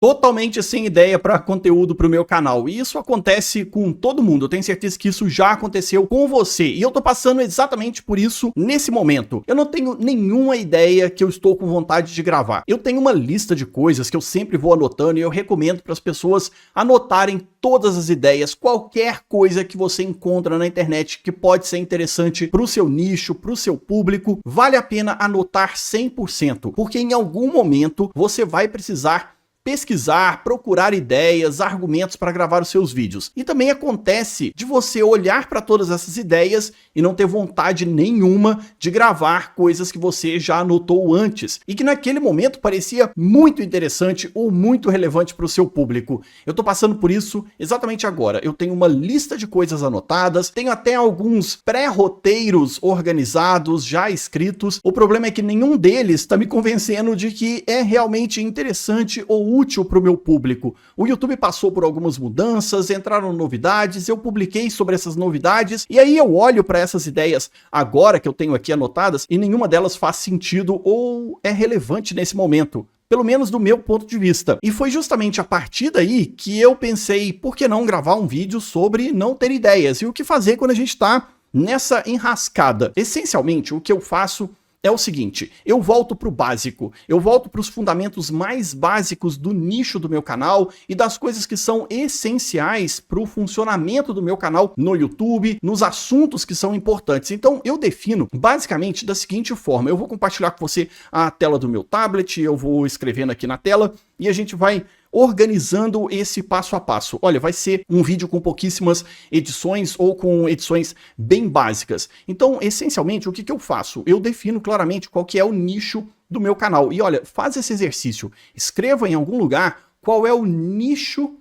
Totalmente sem ideia para conteúdo para o meu canal. E isso acontece com todo mundo. Eu tenho certeza que isso já aconteceu com você. E eu tô passando exatamente por isso nesse momento. Eu não tenho nenhuma ideia que eu estou com vontade de gravar. Eu tenho uma lista de coisas que eu sempre vou anotando e eu recomendo para as pessoas anotarem todas as ideias, qualquer coisa que você encontra na internet que pode ser interessante para o seu nicho, para o seu público, vale a pena anotar 100%, porque em algum momento você vai precisar pesquisar, procurar ideias, argumentos para gravar os seus vídeos. E também acontece de você olhar para todas essas ideias e não ter vontade nenhuma de gravar coisas que você já anotou antes e que naquele momento parecia muito interessante ou muito relevante para o seu público. Eu tô passando por isso exatamente agora. Eu tenho uma lista de coisas anotadas, tenho até alguns pré-roteiros organizados, já escritos. O problema é que nenhum deles está me convencendo de que é realmente interessante ou útil para o meu público. O YouTube passou por algumas mudanças, entraram novidades, eu publiquei sobre essas novidades, e aí eu olho para essas ideias agora que eu tenho aqui anotadas e nenhuma delas faz sentido ou é relevante nesse momento. Pelo menos do meu ponto de vista. E foi justamente a partir daí que eu pensei, por que não gravar um vídeo sobre não ter ideias? E o que fazer quando a gente está nessa enrascada? Essencialmente, o que eu faço é o seguinte, eu volto para o básico, eu volto para os fundamentos mais básicos do nicho do meu canal e das coisas que são essenciais para o funcionamento do meu canal no YouTube, nos assuntos que são importantes. Então eu defino basicamente da seguinte forma, eu vou compartilhar com você a tela do meu tablet, eu vou escrevendo aqui na tela e a gente vai organizando esse passo a passo. Olha, vai ser um vídeo com pouquíssimas edições ou com edições bem básicas. Então, essencialmente, o que eu faço? Eu defino claramente qual que é o nicho do meu canal. E olha, faz esse exercício. Escreva em algum lugar qual é o nicho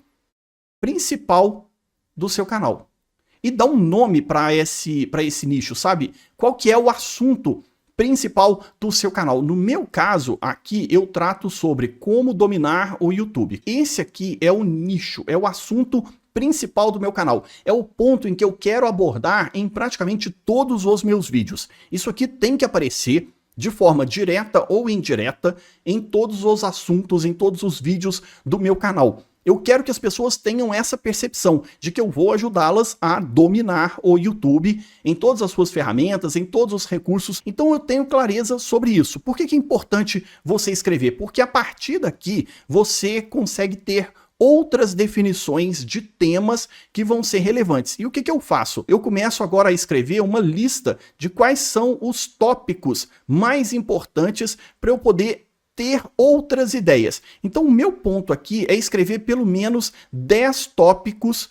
principal do seu canal. E dá um nome para esse nicho, sabe? Qual que é o assunto principal do seu canal. No meu caso, aqui eu trato sobre como dominar o YouTube. Esse aqui é o nicho, é o assunto principal do meu canal. É o ponto em que eu quero abordar em praticamente todos os meus vídeos. Isso aqui tem que aparecer de forma direta ou indireta em todos os assuntos, em todos os vídeos do meu canal. Eu quero que as pessoas tenham essa percepção de que eu vou ajudá-las a dominar o YouTube em todas as suas ferramentas, em todos os recursos. Então eu tenho clareza sobre isso. Por que é importante você escrever? Porque a partir daqui você consegue ter outras definições de temas que vão ser relevantes. E o que eu faço? Eu começo agora a escrever uma lista de quais são os tópicos mais importantes para eu poder ter outras ideias. Então o meu ponto aqui é escrever pelo menos 10 tópicos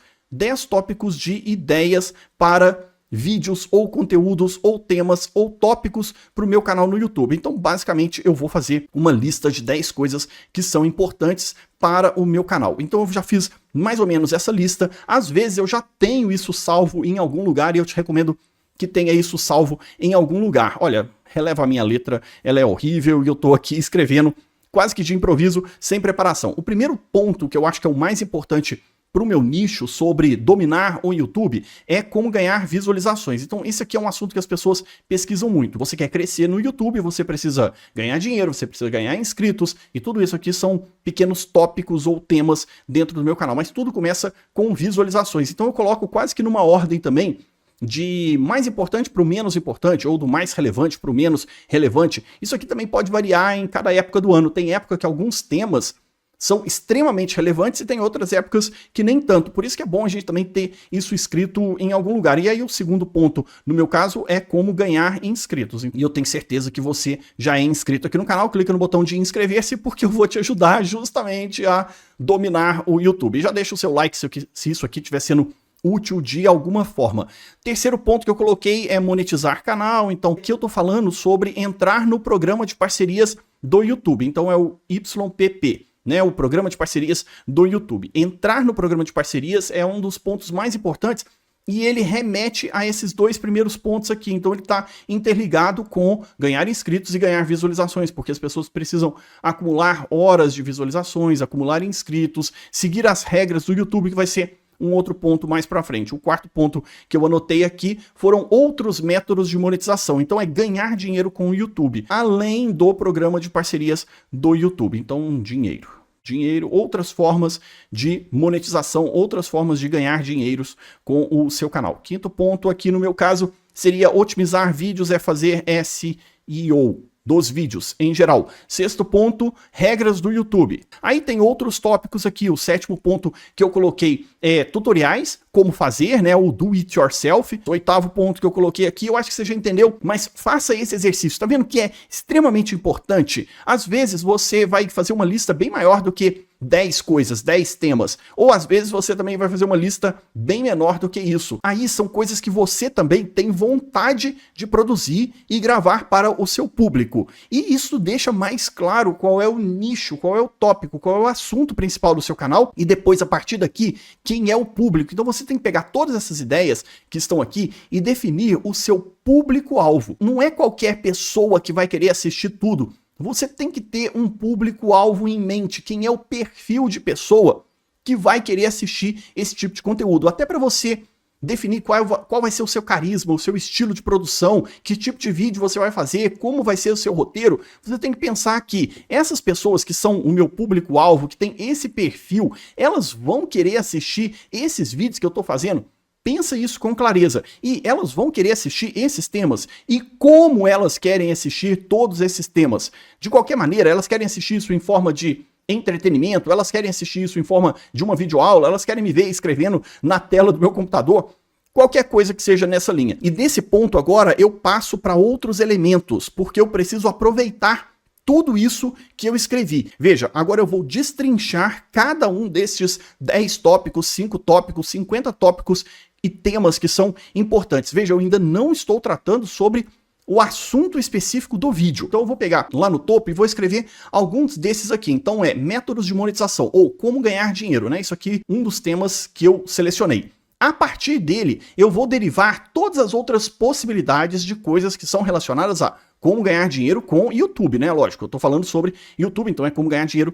de ideias para vídeos ou conteúdos ou temas ou tópicos para o meu canal no YouTube. Então basicamente eu vou fazer uma lista de 10 coisas que são importantes para o meu canal. Então eu já fiz mais ou menos essa lista. Às vezes eu já tenho isso salvo em algum lugar e eu te recomendo que tenha isso salvo em algum lugar. Olha, releva a minha letra, ela é horrível e eu tô aqui escrevendo quase que de improviso, sem preparação. O primeiro ponto que eu acho que é o mais importante para o meu nicho sobre dominar o YouTube é como ganhar visualizações. Então esse aqui é um assunto que as pessoas pesquisam muito. Você quer crescer no YouTube, você precisa ganhar dinheiro, você precisa ganhar inscritos e tudo isso aqui são pequenos tópicos ou temas dentro do meu canal. Mas tudo começa com visualizações. Então eu coloco quase que numa ordem também de mais importante para o menos importante, ou do mais relevante para o menos relevante. Isso aqui também pode variar em cada época do ano. Tem época que alguns temas são extremamente relevantes e tem outras épocas que nem tanto. Por isso que é bom a gente também ter isso escrito em algum lugar. E aí o segundo ponto, no meu caso, é como ganhar inscritos. E eu tenho certeza que você já é inscrito aqui no canal. Clica no botão de inscrever-se porque eu vou te ajudar justamente a dominar o YouTube. E já deixa o seu like se isso aqui estiver sendo útil de alguma forma. Terceiro ponto que eu coloquei é monetizar canal. Então aqui eu tô falando sobre entrar no programa de parcerias do YouTube. Então é o YPP, né, o programa de parcerias do YouTube. Entrar no programa de parcerias é um dos pontos mais importantes e ele remete a esses dois primeiros pontos aqui. Então ele está interligado com ganhar inscritos e ganhar visualizações, porque as pessoas precisam acumular horas de visualizações, acumular inscritos, seguir as regras do YouTube, que vai ser um outro ponto mais para frente. O quarto ponto que eu anotei aqui foram outros métodos de monetização. Então é ganhar dinheiro com o YouTube, além do programa de parcerias do YouTube. Então, dinheiro. dinheiro, outras formas de monetização, outras formas de ganhar dinheiros com o seu canal. Quinto ponto aqui no meu caso seria otimizar vídeos, é fazer SEO dos vídeos em geral. Sexto ponto, regras do YouTube. Aí tem outros tópicos aqui. O sétimo ponto que eu coloquei é tutoriais, como fazer, né, o do it yourself. O oitavo ponto que eu coloquei aqui, eu acho que você já entendeu, mas faça esse exercício. Tá vendo que é extremamente importante? Às vezes você vai fazer uma lista bem maior do que 10 coisas, 10 temas. Ou às vezes você também vai fazer uma lista bem menor do que isso. Aí são coisas que você também tem vontade de produzir e gravar para o seu público. E isso deixa mais claro qual é o nicho, qual é o tópico, qual é o assunto principal do seu canal. E depois, a partir daqui, quem é o público. Então você tem que pegar todas essas ideias que estão aqui e definir o seu público-alvo. Não é qualquer pessoa que vai querer assistir tudo. Você tem que ter um público-alvo em mente, quem é o perfil de pessoa que vai querer assistir esse tipo de conteúdo. Até para você definir qual vai ser o seu carisma, o seu estilo de produção, que tipo de vídeo você vai fazer, como vai ser o seu roteiro, você tem que pensar que essas pessoas que são o meu público-alvo, que tem esse perfil, elas vão querer assistir esses vídeos que eu estou fazendo. Pensa isso com clareza. E elas vão querer assistir esses temas. E como elas querem assistir todos esses temas? De qualquer maneira, elas querem assistir isso em forma de entretenimento, elas querem assistir isso em forma de uma videoaula, elas querem me ver escrevendo na tela do meu computador. Qualquer coisa que seja nessa linha. E desse ponto agora eu passo para outros elementos, porque eu preciso aproveitar tudo isso que eu escrevi. Veja, agora eu vou destrinchar cada um destes 10 tópicos, 5 tópicos, 50 tópicos e temas que são importantes. Veja, eu ainda não estou tratando sobre o assunto específico do vídeo. Então eu vou pegar lá no topo e vou escrever alguns desses aqui. Então é métodos de monetização ou como ganhar dinheiro, né? Isso aqui um dos temas que eu selecionei. A partir dele, eu vou derivar todas as outras possibilidades de coisas que são relacionadas a como ganhar dinheiro com YouTube, né? Lógico, eu tô falando sobre YouTube, então é como ganhar dinheiro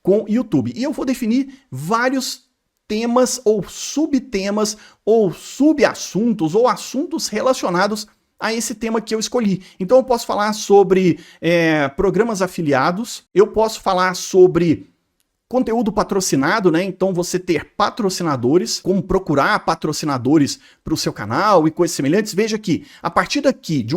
com YouTube. E eu vou definir vários temas ou subtemas ou subassuntos ou assuntos relacionados a esse tema que eu escolhi. Então eu posso falar sobre programas afiliados, eu posso falar sobre conteúdo patrocinado, né? Então você ter patrocinadores, como procurar patrocinadores para o seu canal e coisas semelhantes. Veja que a partir daqui de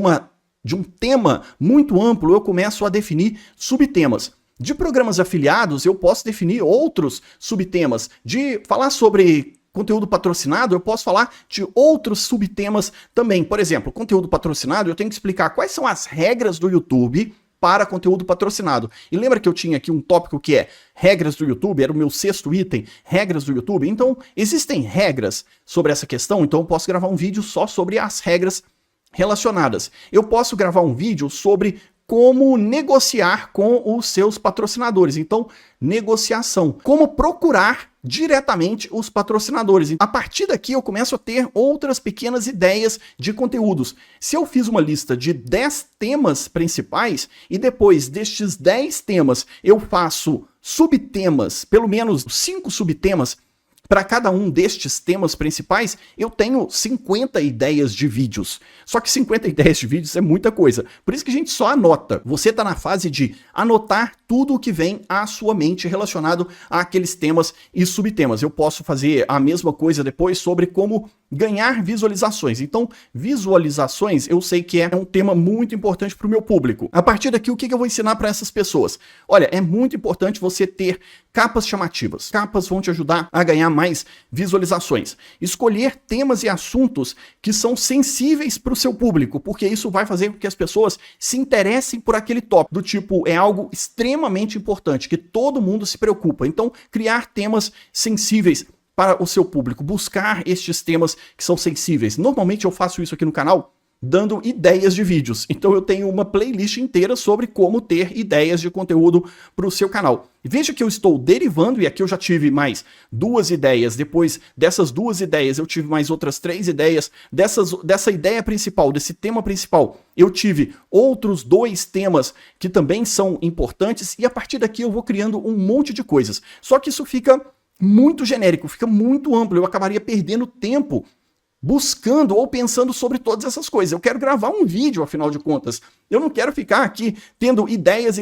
um tema muito amplo eu começo a definir subtemas. De programas afiliados, eu posso definir outros subtemas. De falar sobre conteúdo patrocinado, eu posso falar de outros subtemas também. Por exemplo, conteúdo patrocinado, eu tenho que explicar quais são as regras do YouTube para conteúdo patrocinado. E lembra que eu tinha aqui um tópico que é regras do YouTube, era o meu 6º item, regras do YouTube. Então, existem regras sobre essa questão, então eu posso gravar um vídeo só sobre as regras relacionadas. Eu posso gravar um vídeo sobre como negociar com os seus patrocinadores. Então, negociação. Como procurar diretamente os patrocinadores. A partir daqui eu começo a ter outras pequenas ideias de conteúdos. Se eu fiz uma lista de 10 temas principais e depois destes 10 temas eu faço subtemas, pelo menos 5 subtemas, para cada um destes temas principais, eu tenho 50 ideias de vídeos. Só que 50 ideias de vídeos é muita coisa. Por isso que a gente só anota. Você está na fase de anotar tudo o que vem à sua mente relacionado àqueles temas e subtemas. Eu posso fazer a mesma coisa depois sobre como ganhar visualizações. Então, visualizações eu sei que é um tema muito importante para o meu público. A partir daqui, o que eu vou ensinar para essas pessoas? Olha, é muito importante você ter capas chamativas. Capas vão te ajudar a ganhar mais visualizações. Escolher temas e assuntos que são sensíveis para o seu público, porque isso vai fazer com que as pessoas se interessem por aquele tópico. Do tipo, é algo extremamente importante, que todo mundo se preocupa. Então, criar temas sensíveis para o seu público, buscar estes temas que são sensíveis. Normalmente eu faço isso aqui no canal dando ideias de vídeos. Então eu tenho uma playlist inteira sobre como ter ideias de conteúdo para o seu canal. E veja que eu estou derivando, e aqui eu já tive mais 2 ideias, depois dessas 2 ideias eu tive mais outras 3 ideias, dessa ideia principal, desse tema principal, eu tive outros 2 temas que também são importantes, e a partir daqui eu vou criando um monte de coisas. Só que isso fica muito genérico, fica muito amplo, eu acabaria perdendo tempo buscando ou pensando sobre todas essas coisas. Eu quero gravar um vídeo, afinal de contas. Eu não quero ficar aqui tendo ideias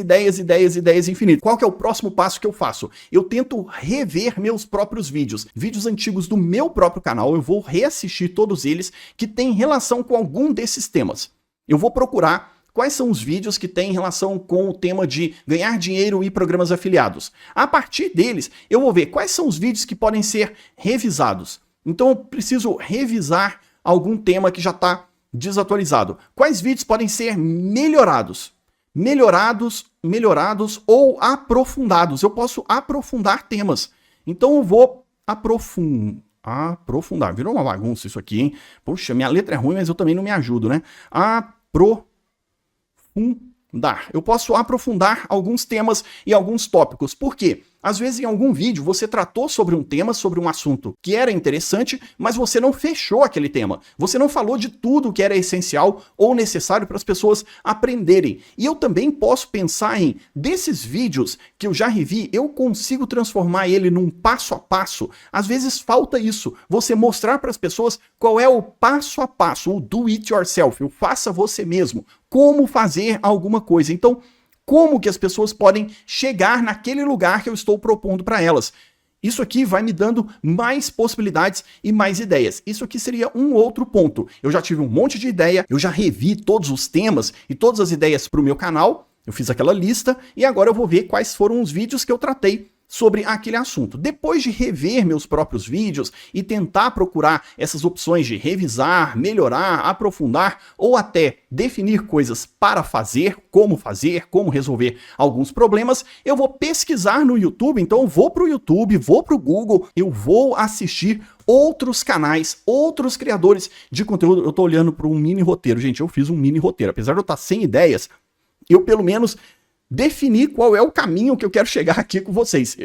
infinitas. Qual que é o próximo passo que eu faço? Eu tento rever meus próprios vídeos. Vídeos antigos do meu próprio canal, eu vou reassistir todos eles que têm relação com algum desses temas. Eu vou procurar quais são os vídeos que têm relação com o tema de ganhar dinheiro e programas afiliados. A partir deles, eu vou ver quais são os vídeos que podem ser revisados. Então eu preciso revisar algum tema que já está desatualizado. Quais vídeos podem ser melhorados? Melhorados ou aprofundados. Eu posso aprofundar temas. Então eu vou aprofundar. Virou uma bagunça isso aqui, hein? Poxa, minha letra é ruim, mas eu também não me ajudo, né? Eu posso aprofundar alguns temas e alguns tópicos. Por quê? Às vezes em algum vídeo você tratou sobre um tema, sobre um assunto que era interessante, mas você não fechou aquele tema. Você não falou de tudo que era essencial ou necessário para as pessoas aprenderem. E eu também posso pensar em, desses vídeos que eu já revi, eu consigo transformar ele num passo a passo. Às vezes falta isso, você mostrar para as pessoas qual é o passo a passo, o do it yourself, o faça você mesmo, como fazer alguma coisa. Então, como que as pessoas podem chegar naquele lugar que eu estou propondo para elas? Isso aqui vai me dando mais possibilidades e mais ideias. Isso aqui seria um outro ponto. Eu já tive um monte de ideia, eu já revi todos os temas e todas as ideias para o meu canal, eu fiz aquela lista e agora eu vou ver quais foram os vídeos que eu tratei sobre aquele assunto. Depois de rever meus próprios vídeos e tentar procurar essas opções de revisar, melhorar, aprofundar ou até definir coisas para fazer, como resolver alguns problemas, eu vou pesquisar no YouTube. Então eu vou para o YouTube, vou para o Google, eu vou assistir outros canais, outros criadores de conteúdo. Eu estou olhando para um mini roteiro, gente, eu fiz um mini roteiro. Apesar de eu estar sem ideias, eu pelo menos definir qual é o caminho que eu quero chegar aqui com vocês.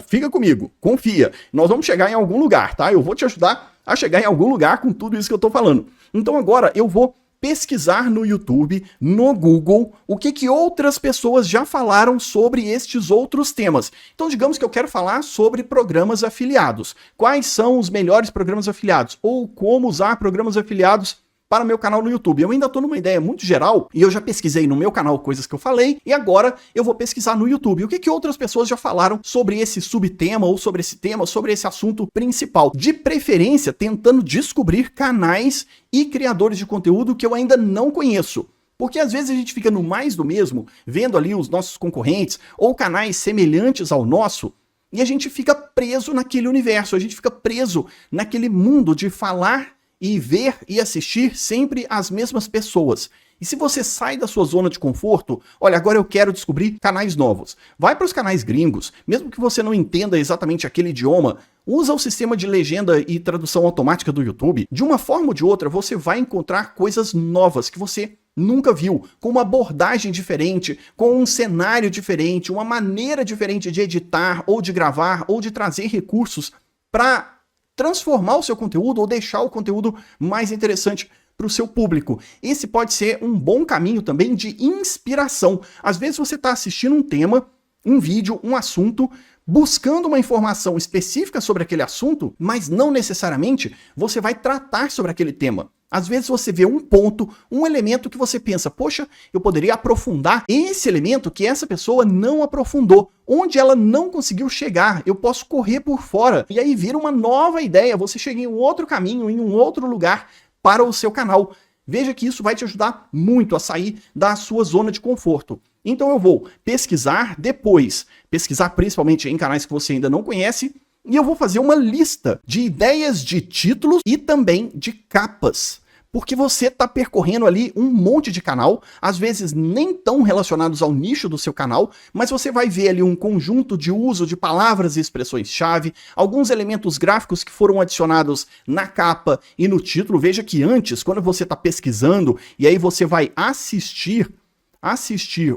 Fica comigo, confia. Nós vamos chegar em algum lugar, tá? Eu vou te ajudar a chegar em algum lugar com tudo isso que eu tô falando. Então agora eu vou pesquisar no YouTube, no Google, o que outras pessoas já falaram sobre estes outros temas. Então digamos que eu quero falar sobre programas afiliados. Quais são os melhores programas afiliados? Ou como usar programas afiliados para o meu canal no YouTube. Eu ainda estou numa ideia muito geral e eu já pesquisei no meu canal coisas que eu falei e agora eu vou pesquisar no YouTube. O que outras pessoas já falaram sobre esse subtema ou sobre esse tema, sobre esse assunto principal. De preferência, tentando descobrir canais e criadores de conteúdo que eu ainda não conheço. Porque às vezes a gente fica no mais do mesmo, vendo ali os nossos concorrentes ou canais semelhantes ao nosso, e a gente fica preso naquele universo, a gente fica preso naquele mundo de falar e ver e assistir sempre as mesmas pessoas. E se você sai da sua zona de conforto, olha, agora eu quero descobrir canais novos. Vai para os canais gringos, mesmo que você não entenda exatamente aquele idioma, usa o sistema de legenda e tradução automática do YouTube. De uma forma ou de outra, você vai encontrar coisas novas que você nunca viu, com uma abordagem diferente, com um cenário diferente, uma maneira diferente de editar, ou de gravar, ou de trazer recursos para transformar o seu conteúdo ou deixar o conteúdo mais interessante para o seu público. Esse pode ser um bom caminho também de inspiração. Às vezes você está assistindo um tema, um vídeo, um assunto, buscando uma informação específica sobre aquele assunto, mas não necessariamente você vai tratar sobre aquele tema. Às vezes você vê um ponto, um elemento que você pensa, poxa, eu poderia aprofundar esse elemento que essa pessoa não aprofundou, onde ela não conseguiu chegar, eu posso correr por fora. E aí vira uma nova ideia, você chega em um outro caminho, em um outro lugar para o seu canal. Veja que isso vai te ajudar muito a sair da sua zona de conforto. Então eu vou pesquisar depois, pesquisar principalmente em canais que você ainda não conhece, e eu vou fazer uma lista de ideias de títulos e também de capas. Porque você está percorrendo ali um monte de canal, às vezes nem tão relacionados ao nicho do seu canal, mas você vai ver ali um conjunto de uso de palavras e expressões-chave, alguns elementos gráficos que foram adicionados na capa e no título. Veja que antes, quando você está pesquisando e aí você vai assistir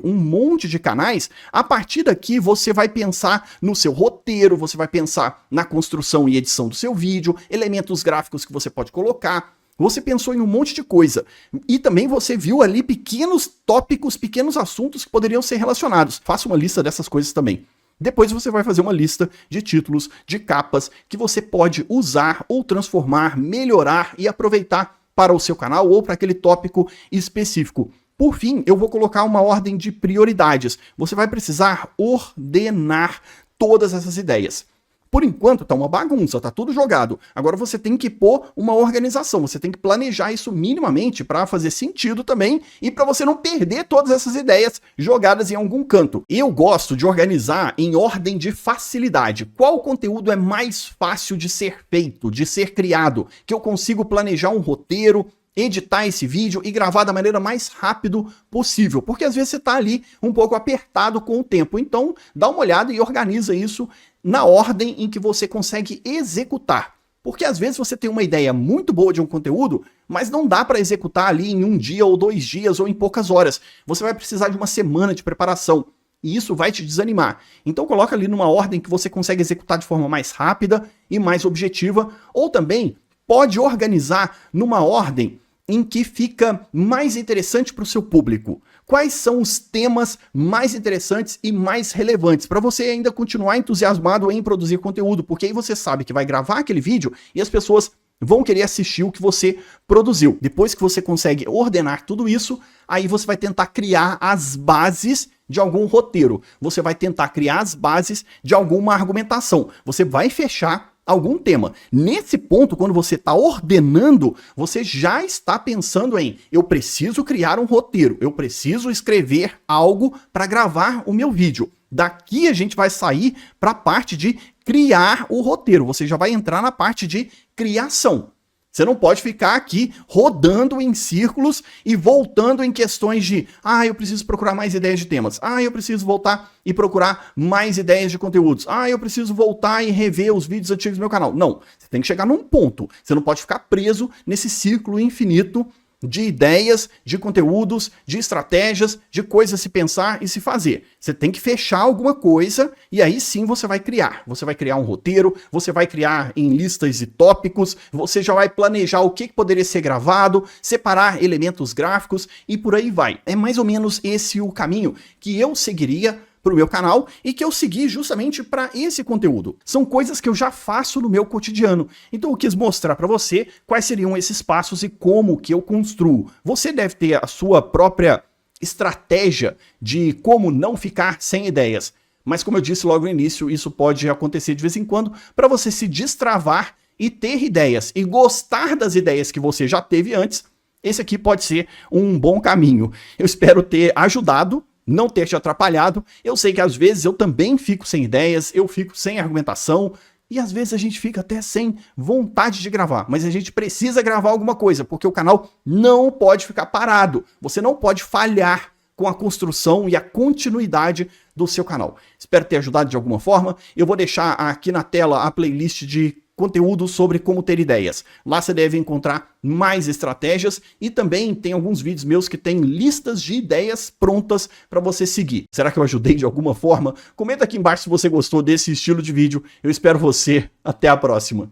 um monte de canais, a partir daqui você vai pensar no seu roteiro, você vai pensar na construção e edição do seu vídeo, elementos gráficos que você pode colocar. Você pensou em um monte de coisa. E também você viu ali pequenos tópicos, pequenos assuntos que poderiam ser relacionados. Faça uma lista dessas coisas também. Depois você vai fazer uma lista de títulos, de capas que você pode usar ou transformar, melhorar e aproveitar para o seu canal ou para aquele tópico específico. Por fim, eu vou colocar uma ordem de prioridades. Você vai precisar ordenar todas essas ideias. Por enquanto tá uma bagunça, tá tudo jogado. Agora você tem que pôr uma organização, você tem que planejar isso minimamente para fazer sentido também e para você não perder todas essas ideias jogadas em algum canto. Eu gosto de organizar em ordem de facilidade. Qual conteúdo é mais fácil de ser feito, de ser criado, que eu consigo planejar um roteiro, editar esse vídeo e gravar da maneira mais rápido possível, porque às vezes você está ali um pouco apertado com o tempo, então dá uma olhada e organiza isso na ordem em que você consegue executar, porque às vezes você tem uma ideia muito boa de um conteúdo, mas não dá para executar ali em 1 dia ou 2 dias ou em poucas horas, você vai precisar de uma semana de preparação, e isso vai te desanimar. Então coloca ali numa ordem que você consegue executar de forma mais rápida e mais objetiva, ou também pode organizar numa ordem em que fica mais interessante para o seu público. Quais são os temas mais interessantes e mais relevantes para você ainda continuar entusiasmado em produzir conteúdo, porque aí você sabe que vai gravar aquele vídeo e as pessoas vão querer assistir o que você produziu. Depois que você consegue ordenar tudo isso, aí você vai tentar criar as bases de algum roteiro. Você vai tentar criar as bases de alguma argumentação. Você vai fechar algum tema. Nesse ponto, quando você está ordenando, você já está pensando em eu preciso criar um roteiro, eu preciso escrever algo para gravar o meu vídeo. Daqui a gente vai sair para a parte de criar o roteiro, você já vai entrar na parte de criação. Você não pode ficar aqui rodando em círculos e voltando em questões de eu preciso procurar mais ideias de temas. Eu preciso voltar e procurar mais ideias de conteúdos. Eu preciso voltar e rever os vídeos antigos do meu canal. Não, você tem que chegar num ponto. Você não pode ficar preso nesse círculo infinito de ideias, de conteúdos, de estratégias, de coisas a se pensar e se fazer. Você tem que fechar alguma coisa e aí sim você vai criar. Você vai criar um roteiro, você vai criar em listas e tópicos, você já vai planejar o que poderia ser gravado, separar elementos gráficos e por aí vai. É mais ou menos esse o caminho que eu seguiria para o meu canal e que eu segui justamente para esse conteúdo. São coisas que eu já faço no meu cotidiano. Então eu quis mostrar para você quais seriam esses passos e como que eu construo. Você deve ter a sua própria estratégia de como não ficar sem ideias. Mas como eu disse logo no início, isso pode acontecer de vez em quando para você se destravar e ter ideias e gostar das ideias que você já teve antes. Esse aqui pode ser um bom caminho. Eu espero ter ajudado, não ter te atrapalhado. Eu sei que às vezes eu também fico sem ideias, eu fico sem argumentação, e às vezes a gente fica até sem vontade de gravar, mas a gente precisa gravar alguma coisa, porque o canal não pode ficar parado. Você não pode falhar com a construção e a continuidade do seu canal. Espero ter ajudado de alguma forma. Eu vou deixar aqui na tela a playlist de conteúdo sobre como ter ideias. Lá você deve encontrar mais estratégias e também tem alguns vídeos meus que tem listas de ideias prontas para você seguir. Será que eu ajudei de alguma forma? Comenta aqui embaixo se você gostou desse estilo de vídeo. Eu espero você. Até a próxima.